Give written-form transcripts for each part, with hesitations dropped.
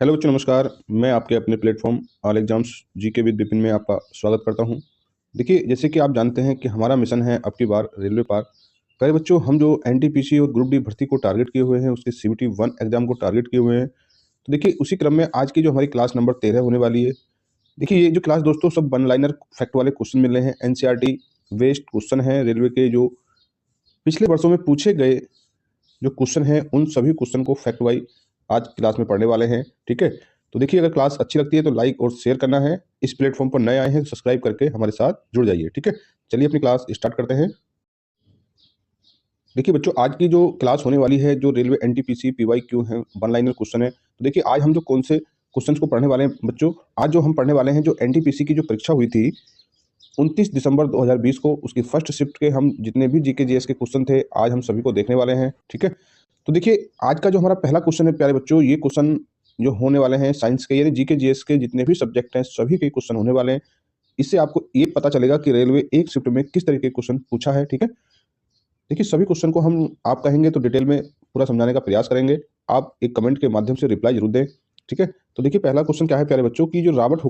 Hello बच्चों, नमस्कार। मैं आपके अपने platform all exams GK with Vipin में आपका स्वागत करता हूं। देखिए, जैसे कि आप जानते हैं कि हमारा मिशन है अब की बार रेलवे पार। पहले बच्चों, हम जो एनटीपीसी और ग्रुप डी भर्ती को टारगेट किए हुए हैं, उसके सीबीटी 1 एग्जाम को टारगेट किए हुए हैं। तो देखिए, उसी क्रम में आज की जो हमारी क्लास नंबर 13 होने वाली है। देखिए, ये जो क्लास दोस्तों सब वन लाइनर फैक्ट वाले क्वेश्चन मिल रहे हैं, एनसीईआरटी बेस्ड क्वेश्चन है। रेलवे के जो पिछले वर्षों में पूछे गए जो क्वेश्चन है, उन सभी क्वेश्चन को फैक्ट वाइज आज क्लास में पढ़ने वाले हैं। ठीक है, तो देखिए, अगर क्लास अच्छी लगती है तो लाइक और शेयर करना है। इस प्लेटफॉर्म पर नए आए हैं तो सब्सक्राइब करके हमारे साथ जुड़ जाइए। ठीक है, चलिए अपनी क्लास स्टार्ट करते हैं। देखिए बच्चों, आज की जो क्लास होने वाली है, जो रेलवे एनटीपीसी पीवाईक्यू है, वन लाइनर क्वेश्चन है। तो देखिए, आज हम जो कौन से क्वेश्चन को पढ़ने वाले हैं बच्चों, आज जो हम पढ़ने वाले हैं, जो एनटीपीसी की जो परीक्षा हुई थी 29 दिसंबर 2020 को, उसकी फर्स्ट शिफ्ट के हम जितने भी जीके जीएस के क्वेश्चन थे, आज हम सभी को देखने वाले हैं। ठीक है, तो देखिए, आज का जो हमारा पहला क्वेश्चन है प्यारे बच्चों, ये क्वेश्चन जो होने वाले हैं साइंस के, यानी जीके जीएस के जितने भी सब्जेक्ट हैं सभी के क्वेश्चन होने वाले हैं। इससे आपको ये पता चलेगा कि रेलवे एक शिफ्ट में किस तरीके के क्वेश्चन पूछा है। ठीक है, देखिए, सभी क्वेश्चन को हम आप कहेंगे तो डिटेल में पूरा समझाने का प्रयास करेंगे। आप एक कमेंट के माध्यम से रिप्लाई जरूर दें। ठीक है, तो देखिए, पहला क्वेश्चन क्या है प्यारे बच्चों की, जो रॉबर्ट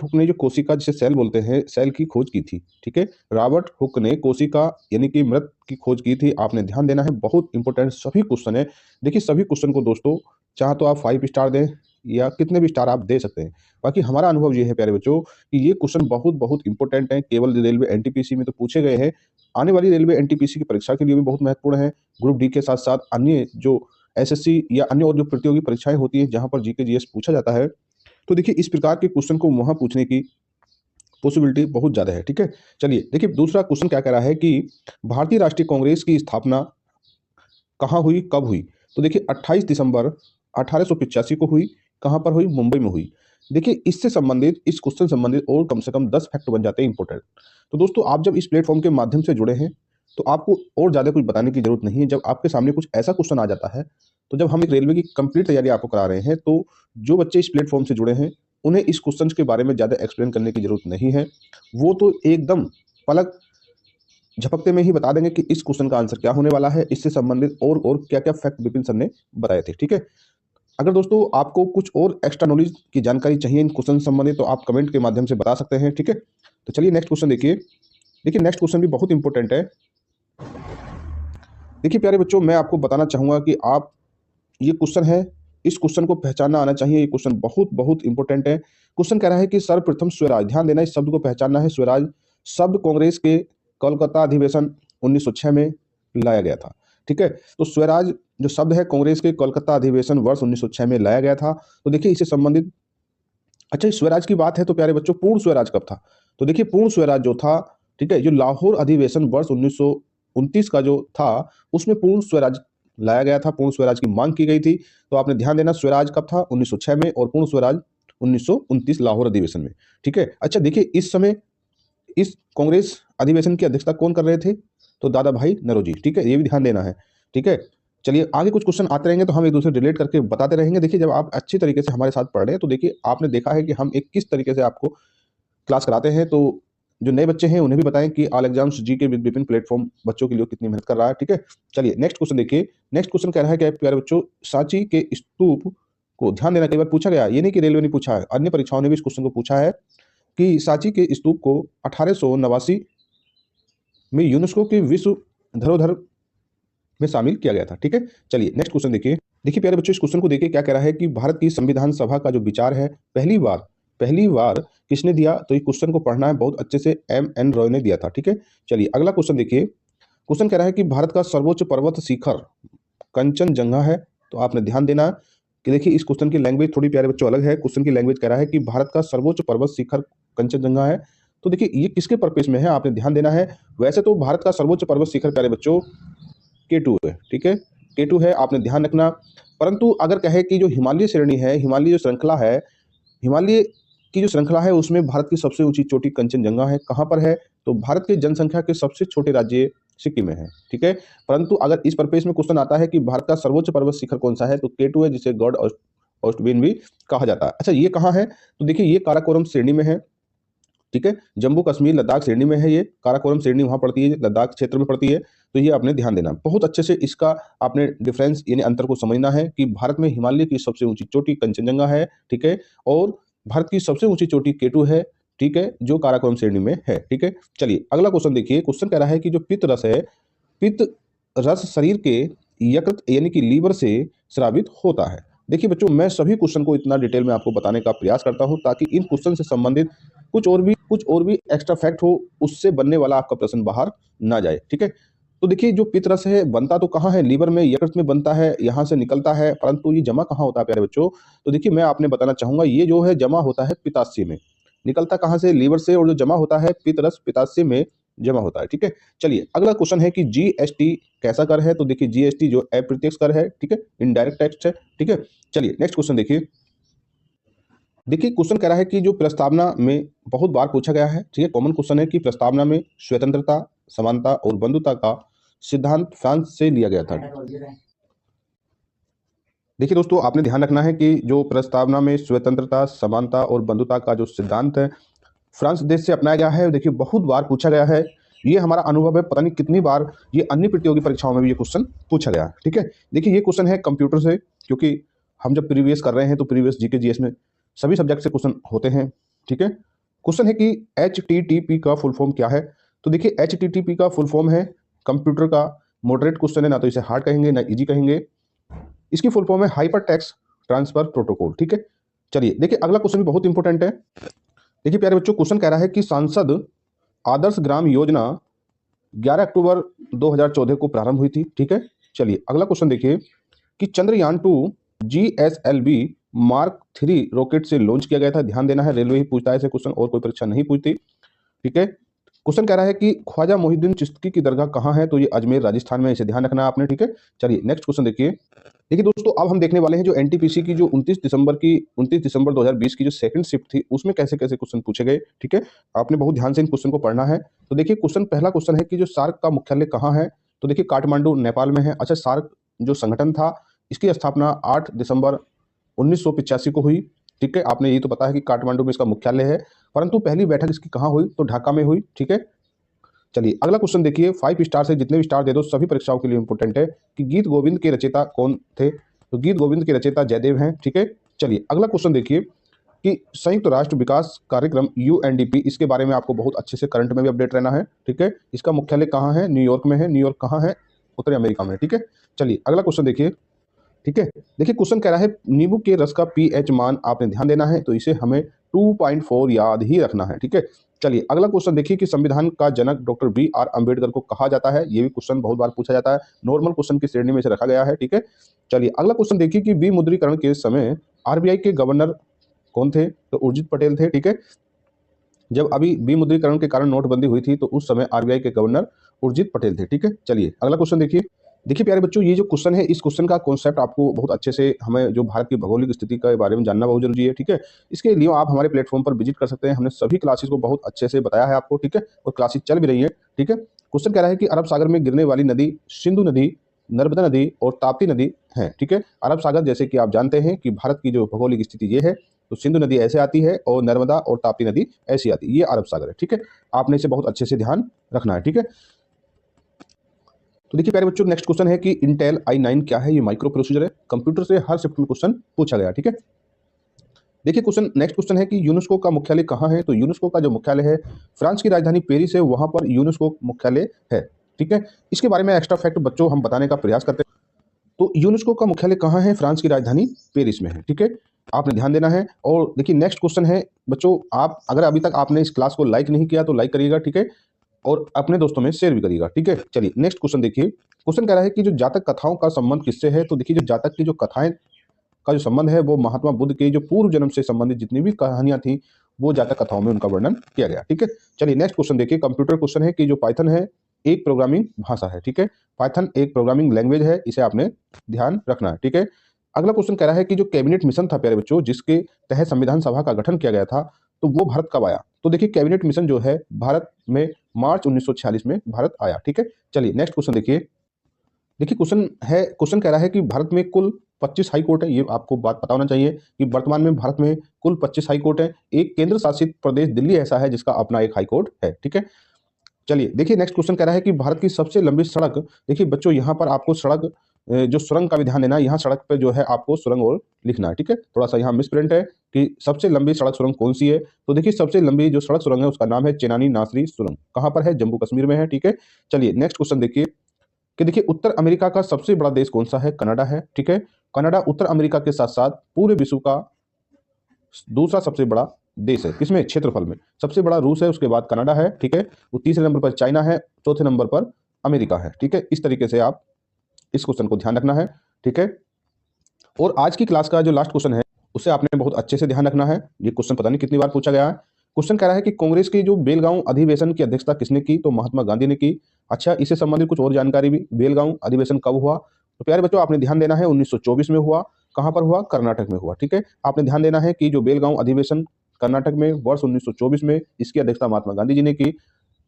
हुक ने जो कोशिका जिसे सेल बोलते हैं, सेल की खोज की थी। ठीक है, रॉबर्ट हुक ने कोशिका यानी कि मृत की खोज की थी। आपने ध्यान देना है, बहुत इंपॉर्टेंट सभी क्वेश्चन है। देखिए, सभी क्वेश्चन को दोस्तों चाहे तो आप 5 स्टार दें या कितने भी स्टार आप दे सकते हैं। बाकी हमारा अनुभव ये है प्यारे बच्चों कि ये क्वेश्चन बहुत बहुत इंपॉर्टेंट है। केवल रेलवे एनटीपीसी में तो पूछे गए हैं, आने वाली रेलवे एनटीपीसी की परीक्षा के लिए भी बहुत महत्वपूर्ण है। ग्रुप डी के साथ साथ अन्य जो एसएससी या अन्य और जो प्रतियोगी परीक्षाएं होती हैं जहां पर जीके जीएस पूछा जाता है, तो देखिए, इस प्रकार के क्वेश्चन को वहां पूछने की पॉसिबिलिटी बहुत ज़्यादा है। ठीक है, चलिए देखिए, दूसरा क्वेश्चन क्या कह रहा है कि भारतीय राष्ट्रीय कांग्रेस की स्थापना कहाँ हुई, कब हुई। तो देखिए, 28 दिसंबर 1885 को हुई। कहाँ पर हुई? मुंबई में हुई। देखिए, इससे संबंधित, इस क्वेश्चन संबंधित और कम से कम 10 फैक्ट बन जाते हैं इंपॉर्टेंट। तो दोस्तों, आप जब इस प्लेटफॉर्म के माध्यम से जुड़े हैं तो आपको और ज़्यादा कुछ बताने की जरूरत नहीं है। जब आपके सामने कुछ ऐसा क्वेश्चन आ जाता है, तो जब हम एक रेलवे की कंप्लीट तैयारी आपको करा रहे हैं, तो जो बच्चे इस प्लेटफॉर्म से जुड़े हैं उन्हें इस क्वेश्चन के बारे में ज़्यादा एक्सप्लेन करने की जरूरत नहीं है। वो तो एकदम पलक झपकते में ही बता देंगे कि इस क्वेश्चन का आंसर क्या होने वाला है, इससे संबंधित और क्या क्या फैक्ट विपिन सर ने बताए थे। ठीक है, अगर दोस्तों आपको कुछ और एक्स्ट्रा नॉलेज की जानकारी चाहिए इन क्वेश्चन से संबंधित, तो आप कमेंट के माध्यम से बता सकते हैं। ठीक है, तो चलिए नेक्स्ट क्वेश्चन देखिए। देखिए, नेक्स्ट क्वेश्चन भी बहुत इंपॉर्टेंट है। देखिए प्यारे बच्चों, मैं आपको बताना चाहूंगा कि आप, ये क्वेश्चन है, इस क्वेश्चन को पहचानना आना चाहिए। ये क्वेश्चन बहुत बहुत इंपॉर्टेंट है। क्वेश्चन कह रहा है कि सर्वप्रथम स्वराज, ध्यान देना, इस शब्द को पहचानना है। स्वराज शब्द कांग्रेस के कोलकाता अधिवेशन 1906 में लाया गया था। ठीक है, तो स्वराज जो शब्द है कांग्रेस के कोलकाता अधिवेशन वर्ष 1906 में लाया गया था। तो देखिए, इससे संबंधित, अच्छा, इस स्वराज की बात है तो प्यारे बच्चों, पूर्ण स्वराज कब था? तो देखिए, पूर्ण स्वराज जो था, ठीक है, जो लाहौर अधिवेशन वर्ष 1929 का जो था, उसमें पूर्ण स्वराज लाया गया था, पूर्ण स्वराज की मांग की गई थी। तो आपने ध्यान देना, स्वराज कब था? 1906 में, और पूर्ण स्वराज 1929 लाहौर अधिवेशन में। ठीक है, अच्छा देखिए, इस समय इस कांग्रेस अधिवेशन की अध्यक्षता कौन कर रहे थे? तो दादा भाई नौरोजी। ठीक है, ये भी ध्यान देना है। ठीक है, चलिए आगे कुछ क्वेश्चन आते रहेंगे तो हम एक दूसरे रिलेट करके बताते रहेंगे। देखिए, जब आप अच्छी तरीके से हमारे साथ पढ़ रहे हैं तो देखिए, आपने देखा है कि हम एक किस तरीके से आपको क्लास कराते हैं। तो जो नए बच्चे हैं उन्हें भी बताएं कि ऑल एग्जाम्स जी के विपिन प्लेटफॉर्म बच्चों के लिए कितनी मेहनत कर रहा है। ठीक है, चलिए नेक्स्ट क्वेश्चन देखिए। नेक्स्ट क्वेश्चन कह रहा है कि प्यारे बच्चों, सांची के स्तूप को, ध्यान देना, कई बार पूछा गया, ये नहीं कि रेलवे ने पूछा है, अन्य परीक्षाओं ने भी इस क्वेश्चन को पूछा है कि सांची के स्तूप को 1889 में यूनेस्को की विश्व धरोहर में शामिल किया गया था। ठीक है, चलिए नेक्स्ट क्वेश्चन देखिए। देखिए प्यारे बच्चों, इस क्वेश्चन को देखिए, क्या कह रहा है कि भारत की संविधान सभा का जो विचार है, पहली बार किसने दिया? तो इस क्वेश्चन को पढ़ना है बहुत अच्छे से, एम एन रॉय ने दिया था। ठीक है, चलिए अगला क्वेश्चन देखिए। क्वेश्चन कह रहा है कि भारत का सर्वोच्च पर्वत शिखर कंचनजंगा है। तो आपने ध्यान देना कि देखिए, इस क्वेश्चन की लैंग्वेज थोड़ी प्यारे बच्चों अलग है। क्वेश्चन की लैंग्वेज कह रहा है कि भारत का सर्वोच्च पर्वत शिखर कंचनजंगा है। तो देखिए, ये किसके पर्पस में है, आपने ध्यान देना है। वैसे तो भारत का सर्वोच्च पर्वत शिखर प्यारे बच्चों K2 है। ठीक है, K2 है, आपने ध्यान रखना। परंतु अगर कहे कि जो हिमालय श्रेणी है, हिमालय जो श्रृंखला है, हिमालय की जो श्रृंखला है, उसमें भारत की सबसे ऊंची चोटी कंचनजंगा है। कहाँ पर है? तो भारत के जनसंख्या के सबसे छोटे राज्य सिक्किम में है। ठीक है, परंतु अगर इस पर्पस में क्वेश्चन आता है कि भारत का सर्वोच्च पर्वत शिखर कौन सा है, तो K2 है, जिसे गॉड ऑस्टविन भी कहा जाता है। अच्छा, ये कहाँ है? तो देखिए, ये काराकोरम श्रेणी में है। ठीक है। जम्मू कश्मीर लद्दाख श्रेणी में है, ये काराकोरम श्रेणी वहाँ पड़ती है, लद्दाख क्षेत्र में पड़ती है। तो ये आपने ध्यान देना, बहुत अच्छे से इसका आपने डिफरेंस यानी अंतर को समझना है कि भारत में हिमालय की सबसे ऊंची चोटी कंचनजंगा है, ठीक है, और भारत की सबसे ऊंची चोटी केटू है, ठीक है, जो काराकोरम श्रेणी में है, ठीक है। चलिए अगला क्वेश्चन देखिए। क्वेश्चन कह रहा है कि जो पित्त रस है, पित्त रस शरीर के यकृत यानी कि लीवर से स्रावित होता है। देखिए बच्चों, मैं सभी क्वेश्चन को इतना डिटेल में आपको बताने का प्रयास करता हूं ताकि इन क्वेश्चन से संबंधित कुछ और भी एक्स्ट्रा फैक्ट हो, उससे बनने वाला आपका प्रश्न बाहर ना जाए, ठीक है। तो देखिए जो पित्त रस है बनता तो कहाँ है, लीवर में, यकृत में बनता है, यहाँ से निकलता है, परंतु ये जमा कहाँ होता है प्यारे बच्चों। तो देखिए मैं आपने बताना चाहूंगा, ये जो है जमा होता है पित्ताशय में, निकलता कहाँ से, लीवर से, और जो जमा होता है पित्त रस पित्ताशय में जमा होता है, ठीक है। चलिए अगला क्वेश्चन है कि जीएसटी कैसा कर है। तो देखिए जीएसटी जो अप्रत्यक्ष कर है, ठीक है, इनडायरेक्ट टैक्स है, ठीक है। चलिए नेक्स्ट क्वेश्चन देखिए। देखिए क्वेश्चन कह रहा है कि जो प्रस्तावना में बहुत बार पूछा गया है, ठीक है, कॉमन क्वेश्चन है कि प्रस्तावना में स्वतंत्रता, समानता और बंधुता का सिद्धांत फ्रांस से लिया गया था। देखिए दोस्तों, आपने ध्यान रखना है कि जो प्रस्तावना में स्वतंत्रता, समानता और बंधुता का जो सिद्धांत है, फ्रांस देश से अपनाया गया है। देखिए बहुत बार पूछा गया है, ये हमारा अनुभव है, पता नहीं कितनी बार ये अन्य प्रतियोगी परीक्षाओं में भी ये क्वेश्चन पूछा गया है, ठीक है। देखिए ये क्वेश्चन है कंप्यूटर से, क्योंकि हम जब प्रीवियस कर रहे हैं तो प्रीवियस जीके जीएस में सभी सब्जेक्ट से क्वेश्चन होते हैं, ठीक है। क्वेश्चन है कि HTTP का फुल फॉर्म क्या है। तो देखिए HTTP का फुल फॉर्म है कंप्यूटर का मॉडरेट क्वेश्चन है, ना तो इसे हार्ड कहेंगे ना इजी कहेंगे। इसकी फुल फॉर्म है हाइपर टेक्स्ट ट्रांसफर प्रोटोकॉल, ठीक है। चलिए देखिए अगला क्वेश्चन भी बहुत इंपॉर्टेंट है। देखिए प्यारे बच्चों, क्वेश्चन कह रहा है कि सांसद आदर्श ग्राम योजना 11 अक्टूबर 2014 को प्रारंभ हुई थी, ठीक है। चलिए अगला क्वेश्चन देखिए कि चंद्रयान-2 GSLV मार्क 3 रॉकेट से लॉन्च किया गया था। ध्यान देना है, रेलवे ही पूछता है ऐसे क्वेश्चन, और कोई परीक्षा नहीं पूछती, ठीक है। क्वेश्चन कह रहा है कि ख्वाजा मोहिउद्दीन चिश्ती की दरगाह कहाँ है। तो ये अजमेर राजस्थान में, इसे ध्यान रखना है आपने, ठीक है। चलिए नेक्स्ट क्वेश्चन देखिए। देखिए दोस्तों, अब हम देखने वाले हैं जो एनटीपीसी की जो 29 दिसंबर 2020 की जो सेकंड शिफ्ट थी, उसमें कैसे कैसे क्वेश्चन पूछे गए, ठीक है। आपने बहुत ध्यान से इन क्वेश्चन को पढ़ना है। तो देखिए क्वेश्चन, पहला क्वेश्चन है कि जो सार्क का मुख्यालय कहाँ है। तो देखिए काठमांडू नेपाल में है। अच्छा, सार्क जो संगठन था इसकी स्थापना 8 दिसंबर 1985 को हुई, ठीक है। आपने ये तो पता है कि काठमांडू में इसका मुख्यालय है, परंतु पहली बैठक इसकी कहाँ हुई, तो ढाका में हुई, ठीक है। चलिए अगला क्वेश्चन देखिए। 5 स्टार से जितने भी स्टार दे दो, सभी परीक्षाओं के लिए इंपॉर्टेंट है कि गीत गोविंद के रचयिता कौन थे। तो गीत गोविंद के रचयिता जयदेव हैं, ठीक है। चलिए अगला क्वेश्चन देखिए कि संयुक्त राष्ट्र विकास कार्यक्रम UNDP, इसके बारे में आपको बहुत अच्छे से करंट में भी अपडेट रहना है, ठीक है। इसका मुख्यालय कहाँ है, न्यूयॉर्क में है। न्यूयॉर्क कहाँ है, उत्तरी अमेरिका में, ठीक है। चलिए अगला क्वेश्चन देखिए, ठीक है। देखिए क्वेश्चन कह रहा है नींबू के रस का pH मान आपने ध्यान देना है, तो इसे हमें 2.4 याद ही रखना है, ठीक है। चलिए अगला क्वेश्चन देखिए कि संविधान का जनक डॉक्टर BR अम्बेडकर को कहा जाता है। ये भी क्वेश्चन बहुत बार पूछा जाता है, नॉर्मल क्वेश्चन की श्रेणी में इसे रखा गया है, ठीक है। चलिए अगला क्वेश्चन देखिए कि विमुद्रीकरण के समय RBI के गवर्नर कौन थे। तो उर्जित पटेल थे, ठीक है। जब अभी विमुद्रीकरण के कारण नोटबंदी हुई थी तो उस समय RBI के गवर्नर उर्जित पटेल थे, ठीक है। चलिए अगला क्वेश्चन देखिए। देखिए प्यारे बच्चों, ये जो क्वेश्चन है, इस क्वेश्चन का कॉन्सेप्ट आपको बहुत अच्छे से, हमें जो भारत की भौगोलिक स्थिति के बारे में जानना बहुत जरूरी है, ठीक है। इसके लिए आप हमारे प्लेटफॉर्म पर विजिट कर सकते हैं। हमने सभी क्लासेस को बहुत अच्छे से बताया है आपको, ठीक है, और क्लासेस चल भी रही है, ठीक है। क्वेश्चन कह रहा है कि अरब सागर में गिरने वाली नदी सिंधु नदी, नर्मदा नदी और ताप्ती नदी है, ठीक है। अरब सागर, जैसे कि आप जानते हैं कि भारत की जो भौगोलिक स्थिति ये है, तो सिंधु नदी ऐसे आती है और नर्मदा और ताप्ती नदी ऐसी आती है, ये अरब सागर है, ठीक है। आपने इसे बहुत अच्छे से ध्यान रखना है, ठीक है। तो देखिए प्यारे बच्चों, नेक्स्ट क्वेश्चन है कि इंटेल i9 क्या है। ये माइक्रो प्रोसीजर है, कंप्यूटर से हर शिफ्ट में क्वेश्चन पूछा गया, ठीक है। देखिए क्वेश्चन, नेक्स्ट क्वेश्चन है कि यूनेस्को का मुख्यालय कहाँ है। तो यूनेस्को का जो मुख्यालय है, फ्रांस की राजधानी पेरिस है, वहां पर यूनेस्को मुख्यालय है, ठीक है। इसके बारे में एक्स्ट्रा फैक्ट बच्चों हम बताने का प्रयास करते हैं। तो यूनेस्को का मुख्यालय कहाँ है, फ्रांस की राजधानी पेरिस में है, ठीक है। आपने ध्यान देना है। और देखिए नेक्स्ट क्वेश्चन है बच्चों, आप अगर अभी तक आपने इस क्लास को लाइक नहीं किया तो लाइक करिएगा, ठीक है, और अपने दोस्तों में शेयर भी करिएगा, ठीक है। चलिए नेक्स्ट क्वेश्चन देखिए। क्वेश्चन कह रहा है कि जो जातक कथाओं का संबंध किससे है। तो देखिए जो जातक की जो कथाएं का जो संबंध है, वो महात्मा बुद्ध के जो पूर्व जन्म से संबंधित जितनी भी कहानियां थी, वो जातक कथाओं में उनका वर्णन किया गया, ठीक है। चलिए नेक्स्ट क्वेश्चन देखिए। कंप्यूटर क्वेश्चन है कि जो पाइथन है एक प्रोग्रामिंग भाषा है, ठीक है। पाइथन एक प्रोग्रामिंग लैंग्वेज है, इसे आपने ध्यान रखना है, ठीक है। अगला क्वेश्चन कह रहा है कि जो कैबिनेट मिशन था प्यारे बच्चों, जिसके तहत संविधान सभा का गठन किया गया था, तो वो भारत कब आया। तो देखिए कैबिनेट मिशन जो है भारत में मार्च 1946 में भारत आया, ठीक है। चलिए नेक्स्ट क्वेश्चन देखिए। देखिए क्वेश्चन कह रहा है कि भारत में कुल 25 हाई कोर्ट है, ये आपको बात पता होना चाहिए कि वर्तमान में भारत में कुल 25 हाई कोर्ट है। एक केंद्र शासित प्रदेश दिल्ली ऐसा है जिसका अपना एक हाई कोर्ट है। ठीक है, चलिए देखिए नेक्स्ट क्वेश्चन कह रहा है कि भारत की सबसे लंबी सड़क। देखिए बच्चों, यहाँ पर आपको सड़क जो सुरंग का भी ध्यान देना है। यहाँ सड़क पे जो है आपको सुरंग और लिखना है। ठीक है, थोड़ा सा यहाँ मिसप्रिंट है कि सबसे लंबी सड़क सुरंग कौन सी है। तो देखिए सबसे लंबी जो सड़क सुरंग है उसका नाम है चेनानी नासरी सुरंग। कहाँ पर है? जम्मू कश्मीर में है। ठीक है, चलिए नेक्स्ट क्वेश्चन देखिए कि देखिए उत्तर अमेरिका का सबसे बड़ा देश कौन सा है? कनाडा है। ठीक है, कनाडा उत्तर अमेरिका के साथ साथ पूरे विश्व का दूसरा सबसे बड़ा देश है। किसमें? क्षेत्रफल में। सबसे बड़ा रूस है, उसके बाद कनाडा है। ठीक है, वो तीसरे नंबर पर चाइना है, चौथे नंबर पर अमेरिका है। ठीक है, इस तरीके से आप इस क्वेश्चन को ध्यान रखना है। ठीक है, और आज की क्लास का जो लास्ट क्वेश्चन है उसे आपने बहुत अच्छे से ध्यान रखना है। ये क्वेश्चन पता नहीं कितनी बार पूछा गया है। क्वेश्चन कह रहा है कि कांग्रेस की जो बेलगांव अधिवेशन की अध्यक्षता किसने की? तो महात्मा गांधी ने की। अच्छा, इससे संबंधित कुछ और जानकारी भी, बेलगांव अधिवेशन कब हुआ? तो प्यारे बच्चों आपने ध्यान देना है 1924 में हुआ। कहां पर हुआ? कर्नाटक में हुआ। ठीक है, आपने ध्यान देना है कि जो बेलगांव अधिवेशन कर्नाटक में वर्ष 1924 में, इसकी अध्यक्षता महात्मा गांधी जी ने की।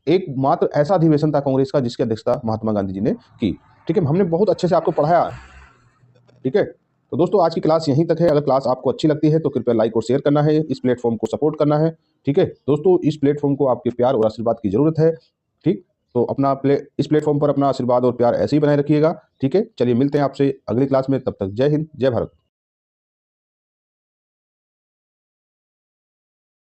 एकमात्र ऐसा अधिवेशन था कांग्रेस का जिसकी अध्यक्षता महात्मा गांधी जी ने की। ठीक है, हमने बहुत अच्छे से आपको पढ़ाया। ठीक है, तो दोस्तों आज की क्लास यहीं तक है। अगर क्लास आपको अच्छी लगती है तो कृपया लाइक और शेयर करना है, इस प्लेटफॉर्म को सपोर्ट करना है। ठीक है दोस्तों, इस प्लेटफॉर्म को आपके प्यार और आशीर्वाद की जरूरत है। ठीक, तो इस प्लेटफॉर्म पर अपना आशीर्वाद और प्यार ऐसे ही बनाए रखिएगा। ठीक है, चलिए मिलते हैं आपसे अगली क्लास में, तब तक जय हिंद, जय भारत।